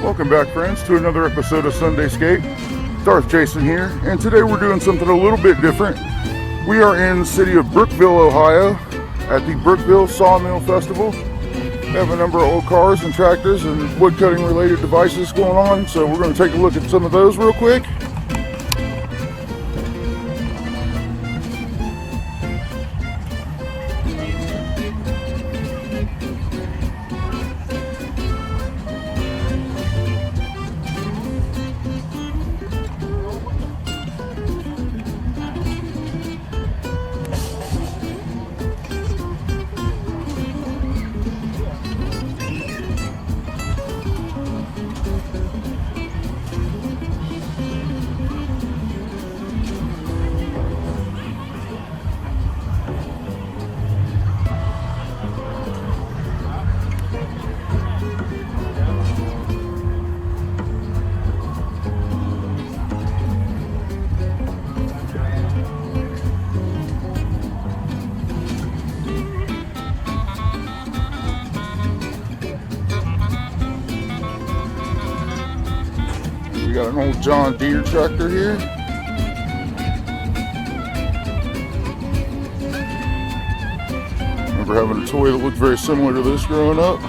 Welcome back, friends, to another episode of Sundayscape. Darth Jason here, and today we're doing something a little bit different. We are in the city of Brookville, Ohio, at the Brookville Sawmill Festival. We have a number of old cars and tractors and woodcutting related devices going on, so we're going to take a look at some of those real quick. We got an old John Deere tractor here. Remember having a toy that looked very similar to this growing up.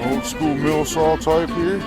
Old school mill saw type here.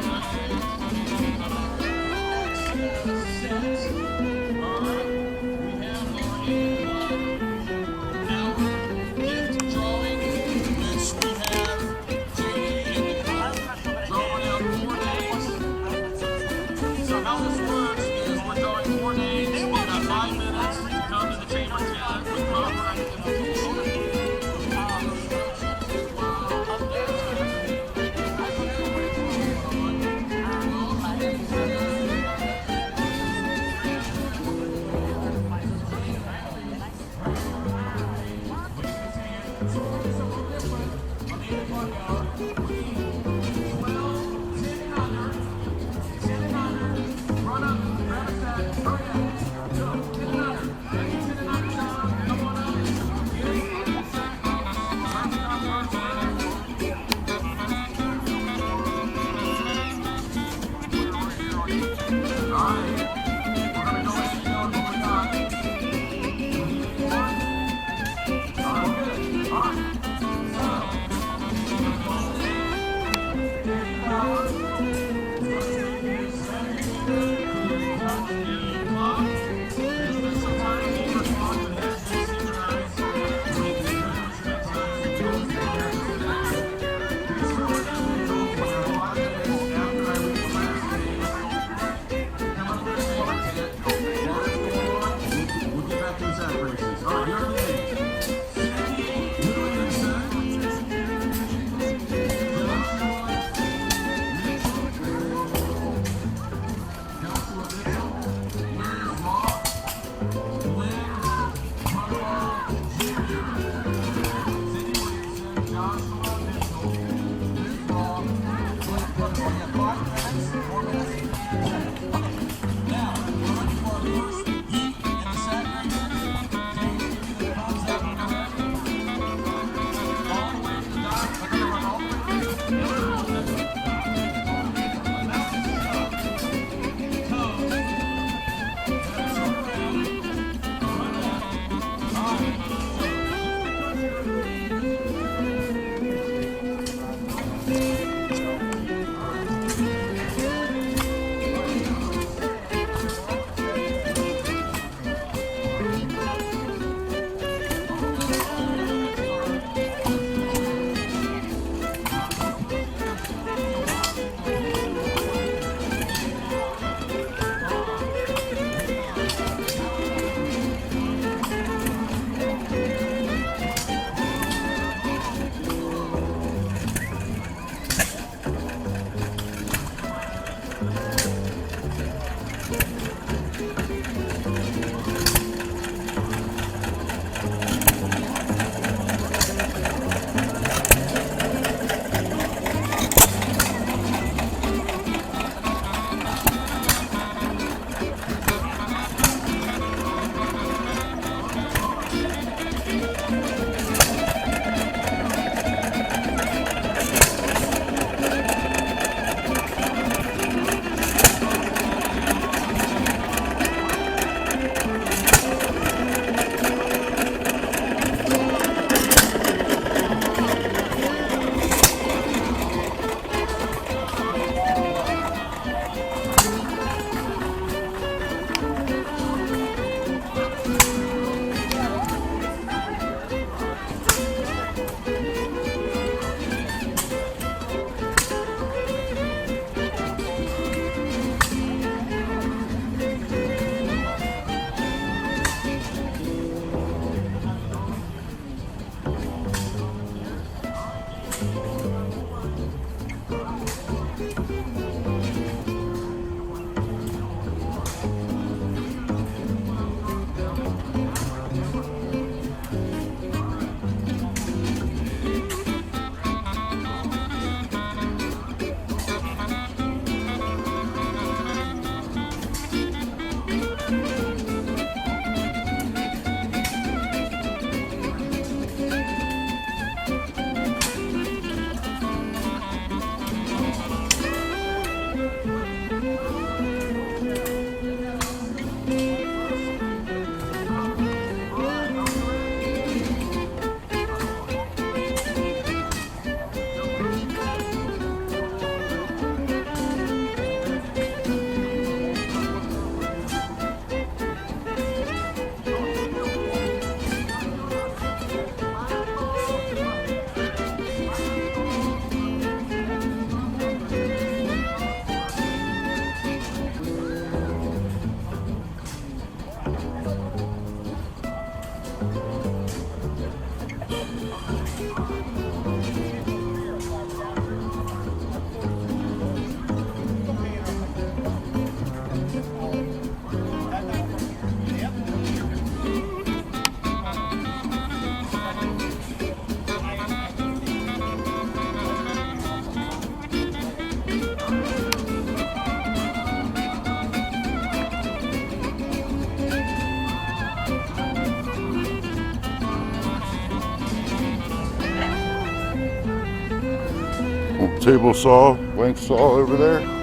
Table saw, length saw over there.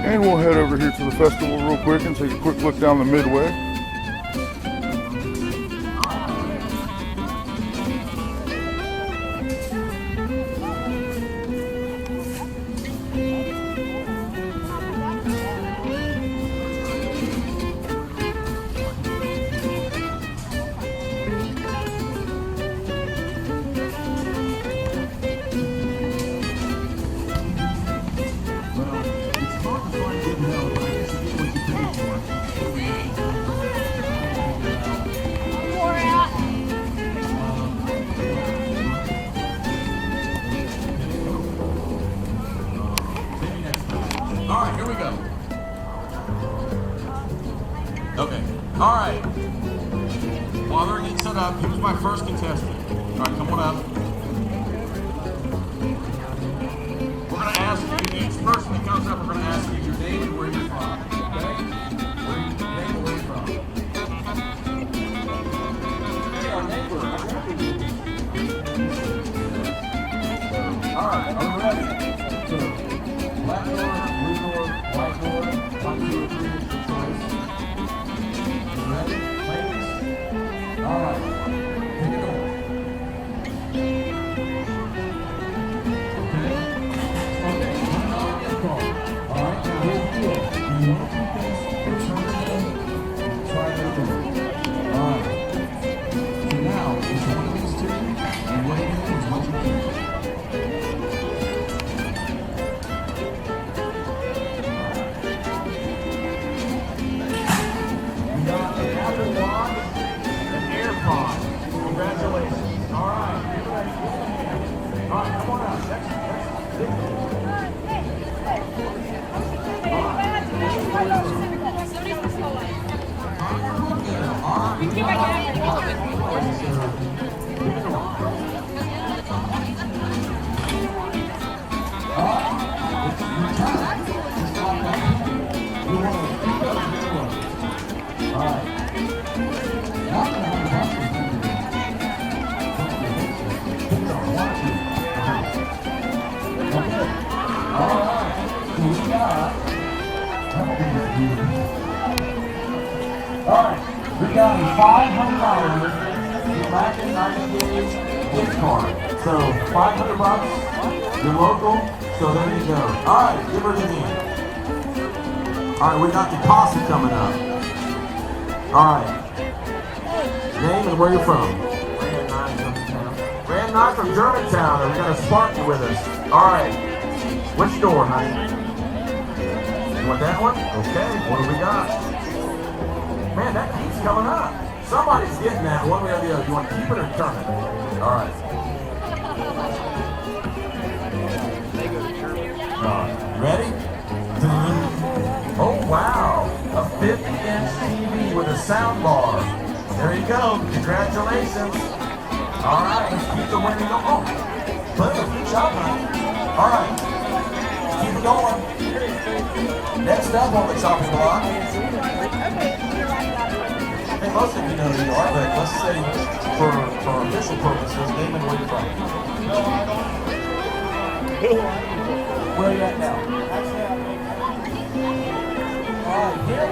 And we'll head over here to the festival real quick and take a quick look down the midway. All right, here we go. Okay. All right. While they're getting set up, here's my first contestant. All right, come on up. We're going to ask you, each person that comes up, we're going to ask you your name and where you're from. Okay? Where your name and where you're from. Hey, our neighbor. All right, are we ready? So, black door, blue door, white door, 1, 2, 3 is your choice. You ready? Ladies? All right. Pick a door. Okay? Okay. One dollar gift card. All right. Now here's the deal. Do you want to keep this or turn it in and try that door? All right. So now, it's one of these two, and what you do is what you do. Congratulations. All right. All right, come on out. Next. Alright, we got a $500 Imagine 90 Days gift card. So $500, you're local, so there you go. Alright, give her the name. Alright, we got the posse coming up. Alright. Name and where you're from. Rand 9 from Germantown, and we got a Spartan with us. Alright. Which door, honey? You want that one? Okay, what do we got? Man, that keeps coming up. Somebody's getting that one way or the other. You want to keep it or turn it? All right. Ready? Oh, wow. A 50-inch TV with a sound bar. There you go. Congratulations. All right, let's keep the winning going. Oh, boom. Good job, honey. All right. Keep it going. Next up on the chopping block. Hey, most of you know who you are, but let's say for official purposes, name and where you're from. Where are you at now? Here.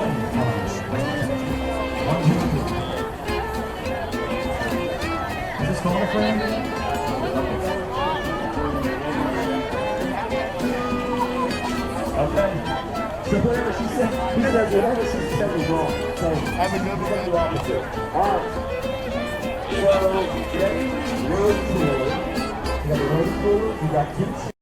Is this phone a friend? Okay. So whatever she said, he said whatever she said was wrong. So have a good one. Alright. So, ready? Road cooler. You got a road cooler, you got kids.